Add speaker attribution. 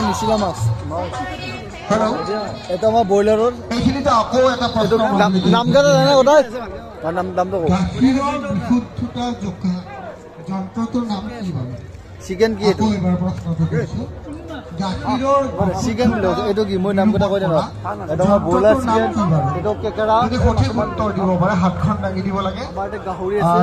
Speaker 1: নিচিলা মাছ এটা আমাৰ ব্ৰইলাৰৰ নাম জানে সদায় নামটো চিকেন কি এইটো চিকেন এইটো কি মই নাম কথা কৈ দিওঁ এটা আমাৰ ব্ৰইলাৰ চিকেন এইটো কেকেৰা
Speaker 2: সঠিক উত্তৰ দিব পাৰে হাতখন দাঙি দিব লাগে
Speaker 1: আমাৰ গাহৰি আছে